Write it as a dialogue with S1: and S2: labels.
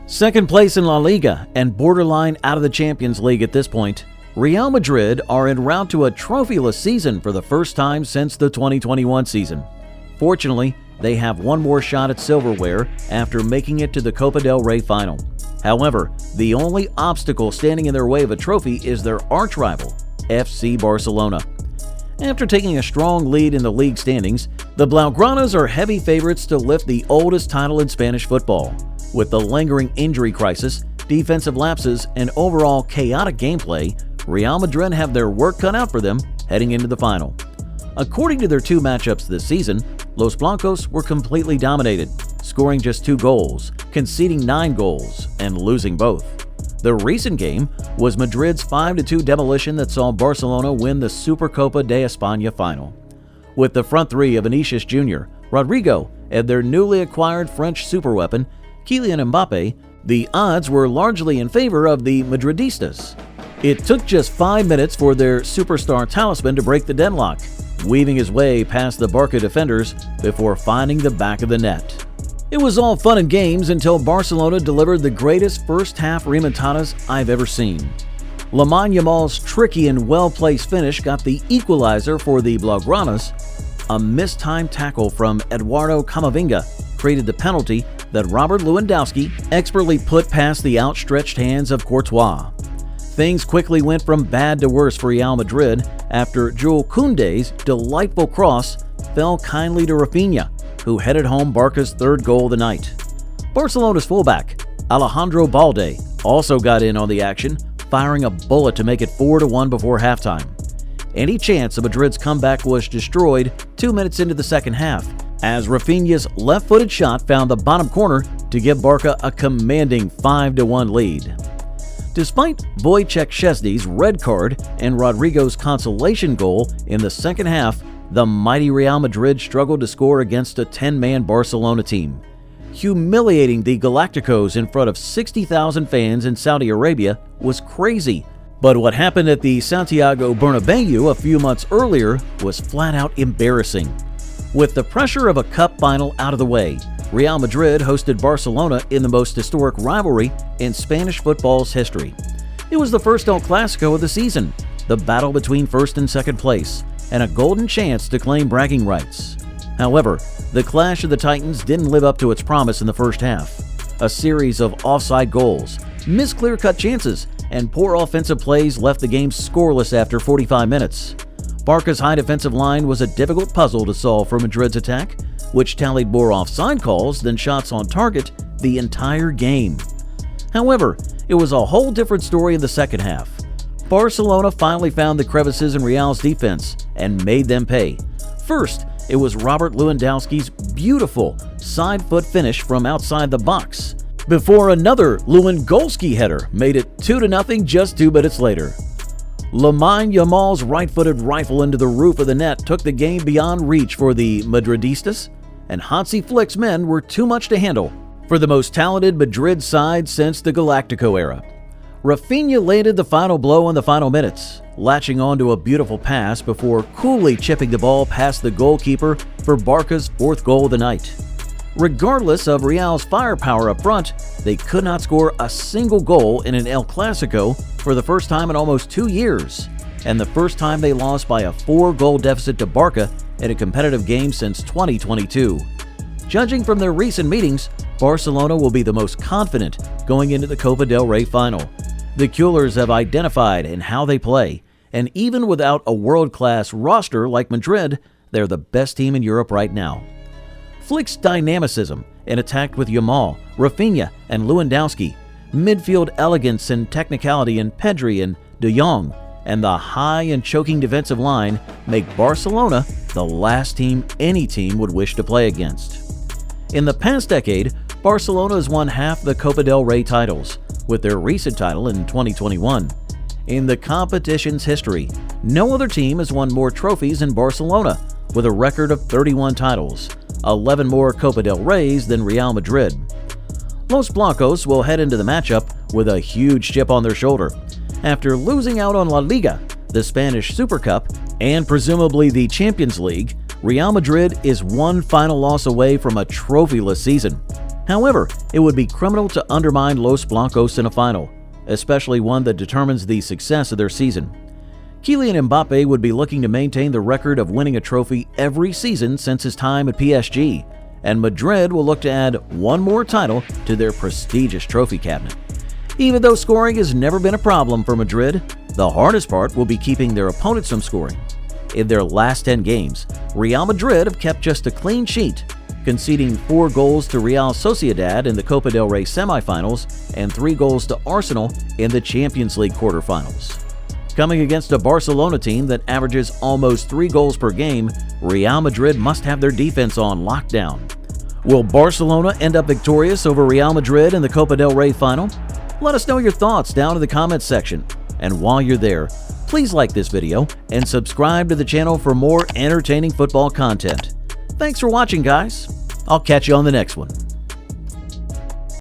S1: Second place in La Liga and borderline out of the Champions League at this point, Real Madrid are en route to a trophyless season for the first time since the 2021 season. Fortunately, they have one more shot at silverware after making it to the Copa del Rey final. However, the only obstacle standing in their way of a trophy is their arch-rival, FC Barcelona. After taking a strong lead in the league standings, the Blaugranas are heavy favorites to lift the oldest title in Spanish football. With the lingering injury crisis, defensive lapses, and overall chaotic gameplay, Real Madrid have their work cut out for them heading into the final. According to their two matchups this season, Los Blancos were completely dominated, scoring just 2 goals, conceding 9 goals, and losing both. The recent game was Madrid's 5-2 demolition that saw Barcelona win the Supercopa de España final. With the front three of Vinicius Jr., Rodrigo, and their newly acquired French superweapon, Kylian Mbappe, the odds were largely in favor of the Madridistas. It took just 5 minutes for their superstar talisman to break the deadlock, weaving his way past the Barca defenders before finding the back of the net. It was all fun and games until Barcelona delivered the greatest first-half remontadas I've ever seen. Lamine Yamal's tricky and well-placed finish got the equalizer for the Blaugranas. A mistimed tackle from Eduardo Camavinga created the penalty that Robert Lewandowski expertly put past the outstretched hands of Courtois. Things quickly went from bad to worse for Real Madrid after Jules Koundé's delightful cross fell kindly to Rafinha, who headed home Barca's third goal of the night. Barcelona's fullback, Alejandro Balde, also got in on the action, firing a bullet to make it 4-1 before halftime. Any chance of Madrid's comeback was destroyed 2 minutes into the second half, as Rafinha's left-footed shot found the bottom corner to give Barca a commanding 5-1 lead. Despite Wojciech Szczesny's red card and Rodrigo's consolation goal in the second half, the mighty Real Madrid struggled to score against a 10-man Barcelona team. Humiliating the Galacticos in front of 60,000 fans in Saudi Arabia was crazy, but what happened at the Santiago Bernabeu a few months earlier was flat-out embarrassing. With the pressure of a cup final out of the way, Real Madrid hosted Barcelona in the most historic rivalry in Spanish football's history. It was the first El Clasico of the season, the battle between first and second place, and a golden chance to claim bragging rights. However, the clash of the Titans didn't live up to its promise in the first half. A series of offside goals, missed clear-cut chances, and poor offensive plays left the game scoreless after 45 minutes. Barca's high defensive line was a difficult puzzle to solve for Madrid's attack, which tallied more offside calls than shots on target the entire game. However, it was a whole different story in the second half. Barcelona finally found the crevices in Real's defense and made them pay. First, it was Robert Lewandowski's beautiful side foot finish from outside the box, before another Lewandowski header made it 2-0 just 2 minutes later. Lamine Yamal's right-footed rifle into the roof of the net took the game beyond reach for the Madridistas, and Hansi Flick's men were too much to handle for the most talented Madrid side since the Galactico era. Rafinha landed the final blow in the final minutes, latching onto a beautiful pass before coolly chipping the ball past the goalkeeper for Barca's 4th goal of the night. Regardless of Real's firepower up front, they could not score a single goal in an El Clasico for the first time in almost 2 years, and the first time they lost by a 4-goal deficit to Barca in a competitive game since 2022. Judging from their recent meetings, Barcelona will be the most confident going into the Copa del Rey final. The Culers have identified in how they play, and even without a world-class roster like Madrid, they're the best team in Europe right now. Flick's dynamicism in attack with Yamal, Rafinha, and Lewandowski, midfield elegance and technicality in Pedri and De Jong, and the high and choking defensive line make Barcelona the last team any team would wish to play against. In the past decade, Barcelona has won half the Copa del Rey titles, with their recent title in 2021. In the competition's history, no other team has won more trophies than Barcelona, with a record of 31 titles, 11 more Copa del Reys than Real Madrid. Los Blancos will head into the matchup with a huge chip on their shoulder. After losing out on La Liga, the Spanish Super Cup, and presumably the Champions League, Real Madrid is one final loss away from a trophyless season. However, it would be criminal to undermine Los Blancos in a final, especially one that determines the success of their season. Kylian Mbappe would be looking to maintain the record of winning a trophy every season since his time at PSG, and Madrid will look to add one more title to their prestigious trophy cabinet. Even though scoring has never been a problem for Madrid, the hardest part will be keeping their opponents from scoring. In their last 10 games, Real Madrid have kept just a clean sheet, conceding 4 goals to Real Sociedad in the Copa del Rey semifinals and 3 goals to Arsenal in the Champions League quarterfinals. Coming against a Barcelona team that averages almost 3 goals per game, Real Madrid must have their defense on lockdown. Will Barcelona end up victorious over Real Madrid in the Copa del Rey final? Let us know your thoughts down in the comments section. And while you're there, please like this video and subscribe to the channel for more entertaining football content. Thanks for watching, guys. I'll catch you on the next one.